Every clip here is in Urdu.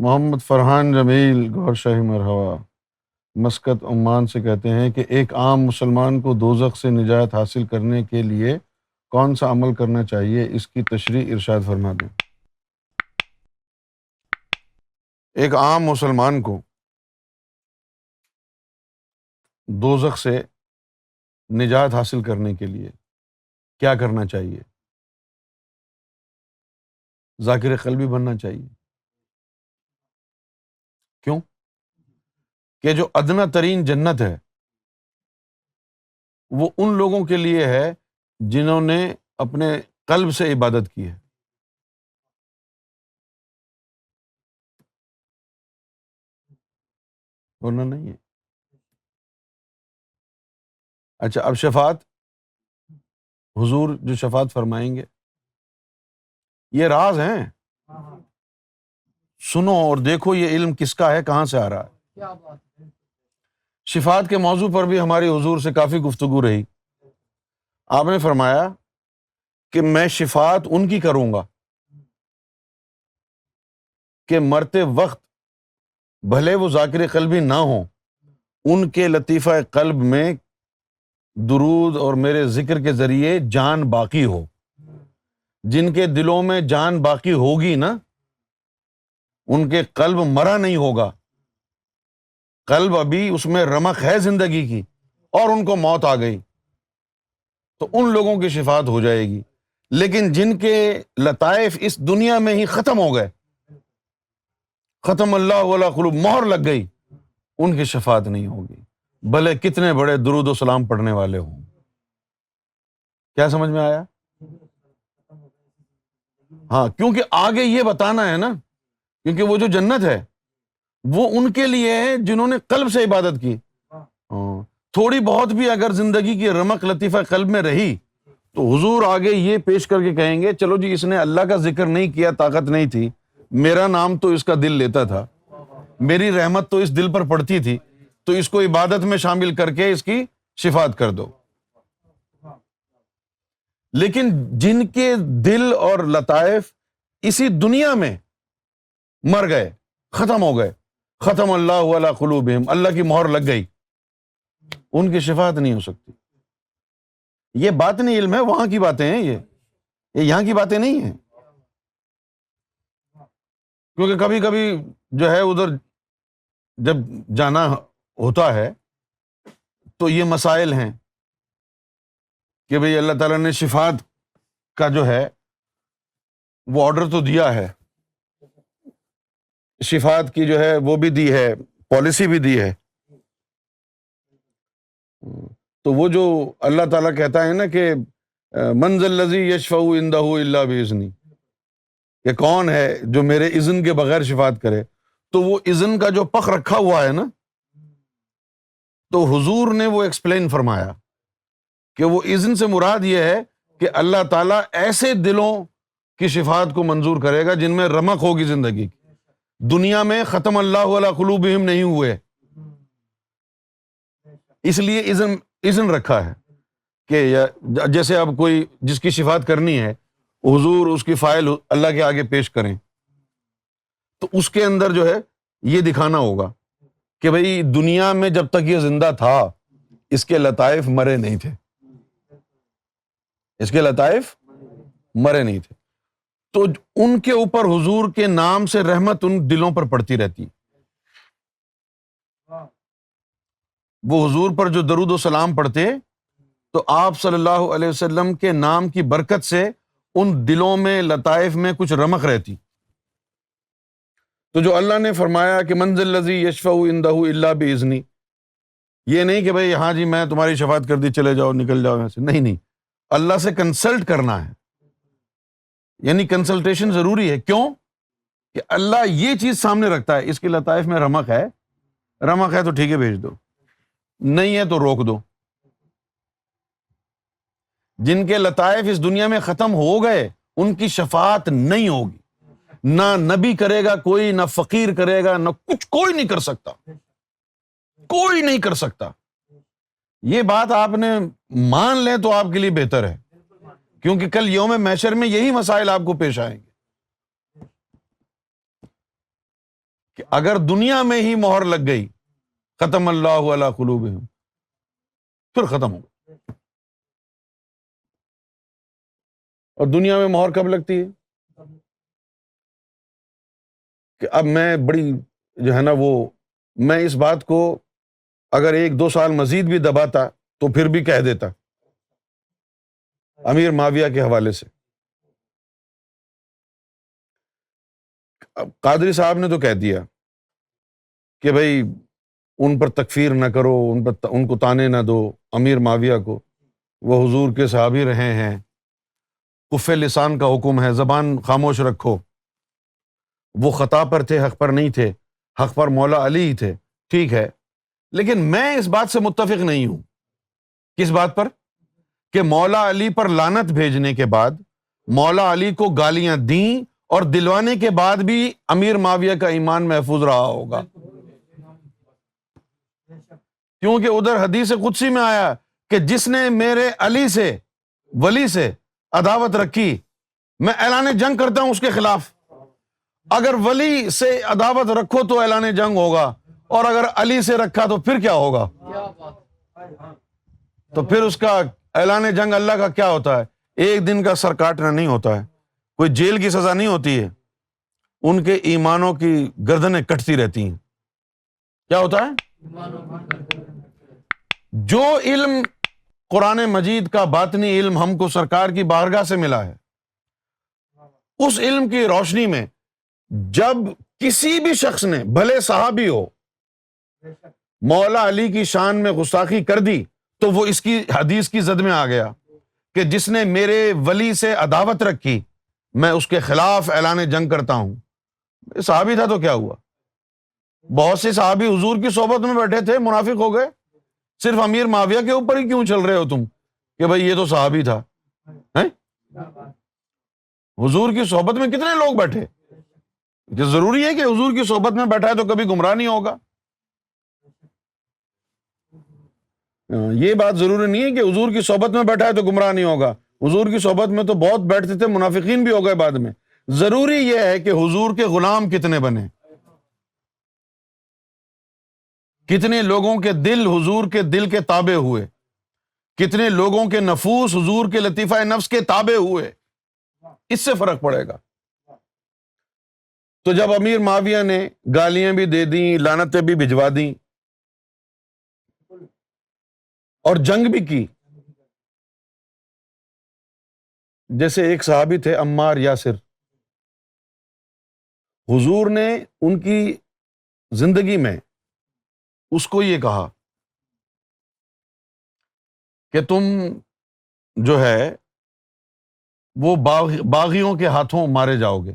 محمد فرحان جمیل گور شاہی مرحبا مسقط عمان سے کہتے ہیں کہ ایک عام مسلمان کو دوزخ سے نجات حاصل کرنے کے لیے کون سا عمل کرنا چاہیے، اس کی تشریح ارشاد فرما دیں۔ ایک عام مسلمان کو دوزخ سے نجات حاصل کرنے کے لیے کیا کرنا چاہیے؟ ذاکر قلبی بننا چاہیے۔ کیوں؟ کہ جو ادنا ترین جنت ہے وہ ان لوگوں کے لیے ہے جنہوں نے اپنے قلب سے عبادت کی ہے۔ ورنہ نہیں ہے۔ اچھا، اب شفاعت، حضور جو شفاعت فرمائیں گے یہ راز ہیں، سنو اور دیکھو یہ علم کس کا ہے، کہاں سے آ رہا ہے۔ شفاعت کے موضوع پر بھی ہماری حضور سے کافی گفتگو رہی۔ آپ نے فرمایا کہ میں شفاعت ان کی کروں گا کہ مرتے وقت بھلے وہ ذاکر قلبی نہ ہوں، ان کے لطیفہ قلب میں درود اور میرے ذکر کے ذریعے جان باقی ہو۔ جن کے دلوں میں جان باقی ہوگی نا، ان کے قلب مرا نہیں ہوگا، قلب ابھی اس میں رمق ہے زندگی کی، اور ان کو موت آ گئی تو ان لوگوں کی شفاعت ہو جائے گی۔ لیکن جن کے لطائف اس دنیا میں ہی ختم ہو گئے، ختم اللہ علی قلوب، مہر لگ گئی، ان کی شفاعت نہیں ہوگی، بھلے کتنے بڑے درود و سلام پڑھنے والے ہوں۔ کیا سمجھ میں آیا؟ ہاں، کیونکہ آگے یہ بتانا ہے نا، کیونکہ وہ جو جنت ہے وہ ان کے لیے ہے جنہوں نے قلب سے عبادت کی۔ ہاں، تھوڑی بہت بھی اگر زندگی کی رمق لطیفہ قلب میں رہی تو حضور آگے یہ پیش کر کے کہیں گے چلو جی، اس نے اللہ کا ذکر نہیں کیا، طاقت نہیں تھی، میرا نام تو اس کا دل لیتا تھا، میری رحمت تو اس دل پر پڑتی تھی، تو اس کو عبادت میں شامل کر کے اس کی شفاعت کر دو۔ لیکن جن کے دل اور لطائف اسی دنیا میں مر گئے، ختم ہو گئے، ختم اللہ علی قلوبہم، اللہ کی مہر لگ گئی، ان کی شفاعت نہیں ہو سکتی۔ یہ بات نہیں علم ہے، وہاں کی باتیں ہیں، یہ یہاں کی باتیں نہیں ہیں۔ کیونکہ کبھی کبھی جو ہے ادھر جب جانا ہوتا ہے تو یہ مسائل ہیں کہ بھئی اللہ تعالیٰ نے شفاعت کا جو ہے وہ آرڈر تو دیا ہے، شفاعت کی جو ہے وہ بھی دی ہے، پالیسی بھی دی ہے، تو وہ جو اللہ تعالیٰ کہتا ہے نا کہ من ذا الذی یشفع عندہ الا باذنہ، کہ کون ہے جو میرے اذن کے بغیر شفاعت کرے، تو وہ اذن کا جو پخ رکھا ہوا ہے نا، تو حضور نے وہ ایکسپلین فرمایا کہ وہ اذن سے مراد یہ ہے کہ اللہ تعالیٰ ایسے دلوں کی شفاعت کو منظور کرے گا جن میں رمق ہوگی زندگی کی، دنیا میں ختم اللہ علی قلوبہم نہیں ہوئے، اس لیے اذن رکھا ہے کہ جیسے اب کوئی جس کی شفاعت کرنی ہے، حضور اس کی فائل اللہ کے آگے پیش کریں تو اس کے اندر جو ہے یہ دکھانا ہوگا کہ بھئی دنیا میں جب تک یہ زندہ تھا اس کے لطائف مرے نہیں تھے، اس کے لطائف مرے نہیں تھے، تو ان کے اوپر حضور کے نام سے رحمت ان دلوں پر پڑتی رہتی، وہ حضور پر جو درود و سلام پڑھتے تو آپ صلی اللہ علیہ وسلم کے نام کی برکت سے ان دلوں میں لطائف میں کچھ رمق رہتی۔ تو جو اللہ نے فرمایا کہ من ذا الذی یشفع عندہ الا باذنہ، یہ نہیں کہ بھئی ہاں جی میں تمہاری شفاعت کر دی، چلے جاؤ، نکل جاؤ یہاں سے، نہیں، اللہ سے کنسلٹ کرنا ہے، یعنی کنسلٹیشن ضروری ہے۔ کیوں؟ کہ اللہ یہ چیز سامنے رکھتا ہے، اس کی لطائف میں رمق ہے تو ٹھیک ہے بھیج دو، نہیں ہے تو روک دو۔ جن کے لطائف اس دنیا میں ختم ہو گئے ان کی شفاعت نہیں ہوگی، نہ نبی کرے گا کوئی، نہ فقیر کرے گا، نہ کچھ، کوئی نہیں کر سکتا، کوئی نہیں کر سکتا۔ یہ بات آپ نے مان لیں تو آپ کے لیے بہتر ہے، کیونکہ کل یوم محشر میں یہی مسائل آپ کو پیش آئیں گے۔ کہ اگر دنیا میں ہی مہر لگ گئی ختم اللہ علی قلوبہم، پھر ختم ہو. اور دنیا میں مہر کب لگتی ہے؟ کہ اب میں بڑی جو ہے نا وہ، میں اس بات کو اگر 1-2 سال مزید بھی دباتا تو پھر بھی کہہ دیتا امیر معاویہ کے حوالے سے. اب قادری صاحب نے تو کہہ دیا کہ بھائی ان پر تکفیر نہ کرو، ان کو طعنے نہ دو، امیر معاویہ کو، وہ حضور کے صحابی رہے ہیں، کف لسان کا حکم ہے، زبان خاموش رکھو. وہ خطا پر تھے، حق پر نہیں تھے، حق پر مولا علی ہی تھے. ٹھیک ہے، لیکن میں اس بات سے متفق نہیں ہوں. کس بات پر؟ کہ مولا علی پر لعنت بھیجنے کے بعد مولا علی کو گالیاں دیں اور دلوانے کے بعد بھی امیر معاویہ کا ایمان محفوظ رہا ہوگا. کیونکہ ادھر حدیث قدسی میں آیا کہ جس نے میرے علی سے، ولی سے عداوت رکھی، میں اعلان جنگ کرتا ہوں اس کے خلاف. اگر ولی سے عداوت رکھو تو اعلان جنگ ہوگا، اور اگر علی سے رکھا تو پھر کیا ہوگا؟ تو پھر اس کا اعلان جنگ اللہ کا کیا ہوتا ہے؟ ایک دن کا سر کاٹنا نہیں ہوتا ہے، کوئی جیل کی سزا نہیں ہوتی ہے، ان کے ایمانوں کی گردنیں کٹتی رہتی ہیں. کیا ہوتا ہے؟ جو علم قرآن مجید کا باطنی علم ہم کو سرکار کی بارگاہ سے ملا ہے، اس علم کی روشنی میں جب کسی بھی شخص نے، بھلے صحابی ہو، مولا علی کی شان میں گستاخی کر دی تو وہ اس کی حدیث کی زد میں آ گیا کہ جس نے میرے ولی سے عداوت رکھی میں اس کے خلاف اعلان جنگ کرتا ہوں. صحابی تھا تو کیا ہوا؟ بہت سے صحابی حضور کی صحبت میں بیٹھے تھے، منافق ہو گئے. صرف امیر معاویہ کے اوپر ہی کیوں چل رہے ہو تم کہ بھئی یہ تو صحابی تھا؟ حضور کی صحبت میں کتنے لوگ بیٹھے؟ کہ ضروری ہے کہ حضور کی صحبت میں بیٹھا ہے تو کبھی گمراہ نہیں ہوگا؟ یہ بات ضروری نہیں ہے کہ حضور کی صحبت میں بیٹھا ہے تو گمراہ نہیں ہوگا. حضور کی صحبت میں تو بہت بیٹھتے تھے، منافقین بھی ہو گئے بعد میں. ضروری یہ ہے کہ حضور کے غلام کتنے بنے، کتنے لوگوں کے دل حضور کے دل کے تابع ہوئے، کتنے لوگوں کے نفوس حضور کے لطیفہ نفس کے تابع ہوئے، اس سے فرق پڑے گا. تو جب امیر معاویہ نے گالیاں بھی دے دیں، لعنتیں بھی بھجوا دیں اور جنگ بھی کی، جیسے ایک صحابی تھے عمار یاسر، حضور نے ان کی زندگی میں اس کو یہ کہا کہ تم جو ہے وہ باغیوں کے ہاتھوں مارے جاؤ گے.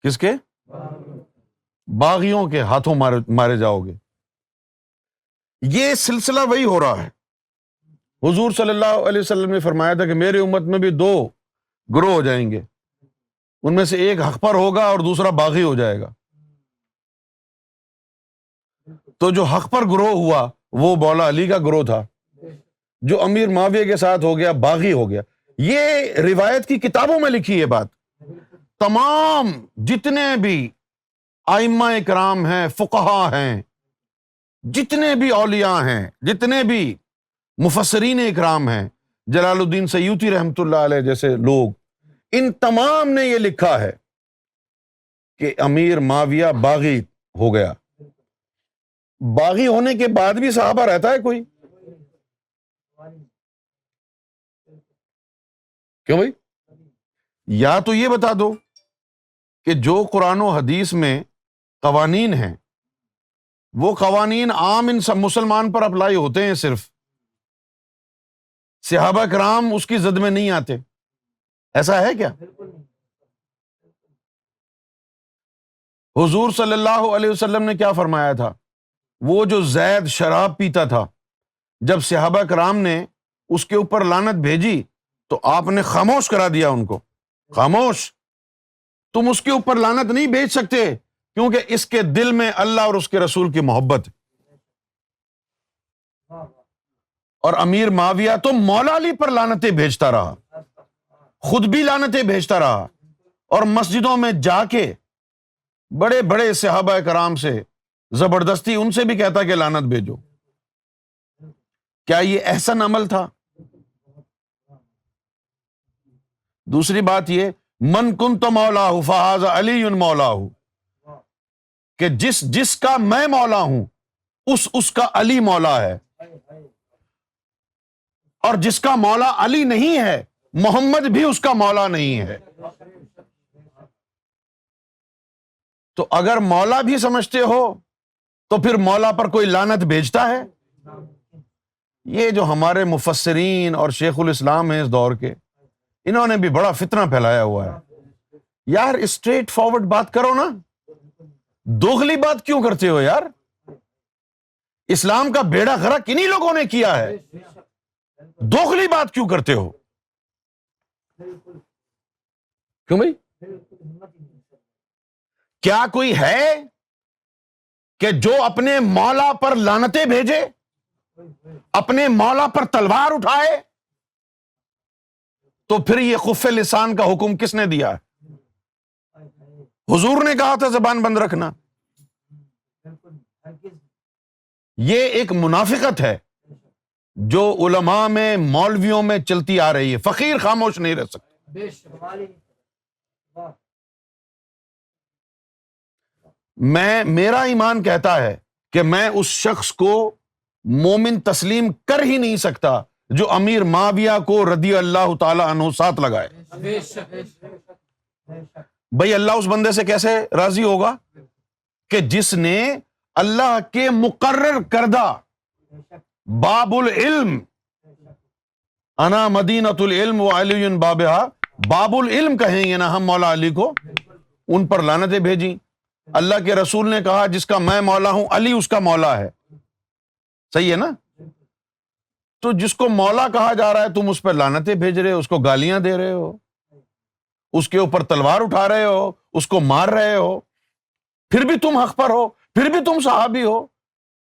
کس کے؟ باغیوں کے ہاتھوں مارے جاؤ گے. یہ سلسلہ وہی ہو رہا ہے. حضور صلی اللہ علیہ وسلم نے فرمایا تھا کہ میری امت میں بھی 2 گروہ ہو جائیں گے، ان میں سے ایک حق پر ہوگا اور دوسرا باغی ہو جائے گا. تو جو حق پر گروہ ہوا وہ مولا علی کا گروہ تھا، جو امیر معاویہ کے ساتھ ہو گیا باغی ہو گیا. یہ روایت کی کتابوں میں لکھی ہے بات. تمام جتنے بھی ائمہ کرام ہیں، فقہا ہیں، جتنے بھی اولیاء ہیں، جتنے بھی مفسرین اکرام ہیں، جلال الدین سیوطی رحمۃ اللہ علیہ جیسے لوگ، ان تمام نے یہ لکھا ہے کہ امیر معاویہ باغی ہو گیا. باغی ہونے کے بعد بھی صحابہ رہتا ہے کوئی؟ کیوں بھائی؟ یا تو یہ بتا دو کہ جو قرآن و حدیث میں قوانین ہیں وہ قوانین عام ان سب مسلمان پر اپلائی ہوتے ہیں، صرف صحابہ کرام اس کی زد میں نہیں آتے. ایسا ہے کیا؟ حضور صلی اللہ علیہ وسلم نے کیا فرمایا تھا؟ وہ جو زید شراب پیتا تھا، جب صحابہ کرام نے اس کے اوپر لعنت بھیجی تو آپ نے خاموش کرا دیا ان کو. خاموش. تم اس کے اوپر لعنت نہیں بھیج سکتے کیونکہ اس کے دل میں اللہ اور اس کے رسول کی محبت ہے. اور امیر معاویہ تو مولا علی پر لعنتیں بھیجتا رہا، خود بھی لعنتیں بھیجتا رہا، اور مسجدوں میں جا کے بڑے بڑے صحابہ کرام سے زبردستی ان سے بھی کہتا کہ لعنت بھیجو. کیا یہ احسن عمل تھا؟ دوسری بات یہ من کنت مولاہ فہذا علی مولاہ، کہ جس کا میں مولا ہوں اس کا علی مولا ہے، اور جس کا مولا علی نہیں ہے محمد بھی اس کا مولا نہیں ہے. تو اگر مولا بھی سمجھتے ہو تو پھر مولا پر کوئی لعنت بھیجتا ہے؟ یہ جو ہمارے مفسرین اور شیخ الاسلام ہیں اس دور کے، انہوں نے بھی بڑا فتنہ پھیلایا ہوا ہے. یار اسٹریٹ فارورڈ بات کرو نا، دوغلی بات کیوں کرتے ہو یار؟ اسلام کا بیڑا غرق انہی لوگوں نے کیا ہے، دوغلی بات کیوں کرتے ہو؟ کیوں بھائی؟ کیا کوئی ہے کہ جو اپنے مولا پر لعنتیں بھیجے، اپنے مولا پر تلوار اٹھائے؟ تو پھر یہ خف لسان کا حکم کس نے دیا ہے؟ حضور نے کہا تھا زبان بند رکھنا. یہ ایک منافقت ہے جو علماء میں مولویوں میں چلتی آ رہی ہے. فقیر خاموش نہیں رہ سکتا. میرا ایمان کہتا ہے کہ میں اس شخص کو مومن تسلیم کر ہی نہیں سکتا جو امیر معاویہ کو رضی اللہ تعالی عنہ ساتھ لگائے. بھئی اللہ اس بندے سے کیسے راضی ہوگا کہ جس نے اللہ کے مقرر کردہ باب العلم، انا مدینۃ العلم وعلی بابہا، باب العلم کہیں گے نا ہم مولا علی کو، ان پر لعنتیں بھیجی. اللہ کے رسول نے کہا جس کا میں مولا ہوں علی اس کا مولا ہے. صحیح ہے نا؟ تو جس کو مولا کہا جا رہا ہے تم اس پر لعنتیں بھیج رہے ہو، اس کو گالیاں دے رہے ہو، اس کے اوپر تلوار اٹھا رہے ہو، اس کو مار رہے ہو، پھر بھی تم حق پر ہو، پھر بھی تم صحابی ہو.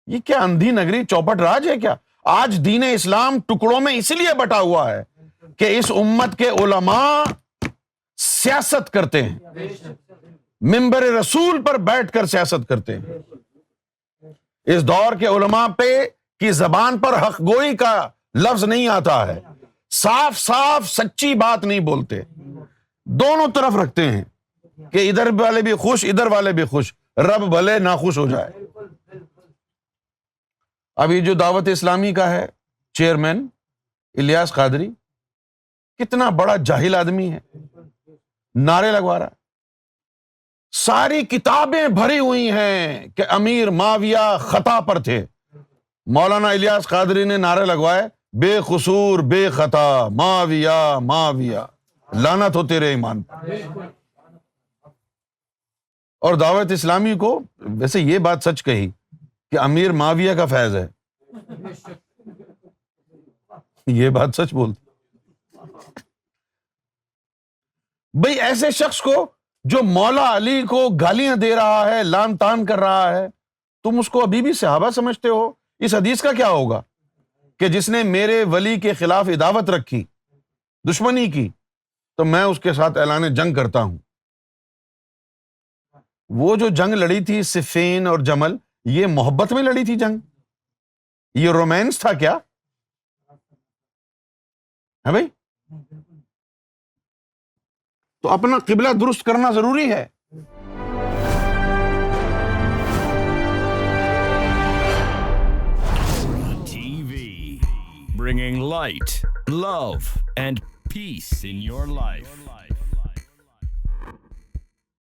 یہ کیا اندھی نگری چوپٹ راج ہے کیا؟ آج دین اسلام ٹکڑوں میں اس لیے بٹا ہوا ہے کہ اس امت کے علماء سیاست کرتے ہیں، منبر رسول پر بیٹھ کر سیاست کرتے ہیں. اس دور کے علماء پہ کی زبان پر حق گوئی کا لفظ نہیں آتا ہے، صاف صاف سچی بات نہیں بولتے، دونوں طرف رکھتے ہیں کہ ادھر والے بھی خوش ادھر والے بھی خوش، رب بھلے ناخوش ہو جائے. ابھی جو دعوت اسلامی کا ہے چیئرمین الیاس قادری، کتنا بڑا جاہل آدمی ہے، نعرے لگوا رہا ہے. ساری کتابیں بھری ہوئی ہیں کہ امیر معاویہ خطا پر تھے. مولانا الیاس قادری نے نعرے لگوائے بے قصور بے خطا معاویہ معاویہ، لعنت ہو تیرے ایمان پر. اور دعوت اسلامی کو ویسے یہ بات سچ کہی کہ امیر معاویہ کا فیض ہے، یہ بات سچ بولتی. بھئی ایسے شخص کو جو مولا علی کو گالیاں دے رہا ہے، لان تان کر رہا ہے، تم اس کو ابھی بھی صحابہ سمجھتے ہو؟ اس حدیث کا کیا ہوگا کہ جس نے میرے ولی کے خلاف عداوت رکھی، دشمنی کی، تو میں اس کے ساتھ اعلان جنگ کرتا ہوں. وہ جو جنگ لڑی تھی صفین اور جمل، یہ محبت میں لڑی تھی جنگ؟ یہ رومانس تھا کیا ہے بھائی؟ تو اپنا قبلہ درست کرنا ضروری ہے. TV, bringing light, love, and peace in your life.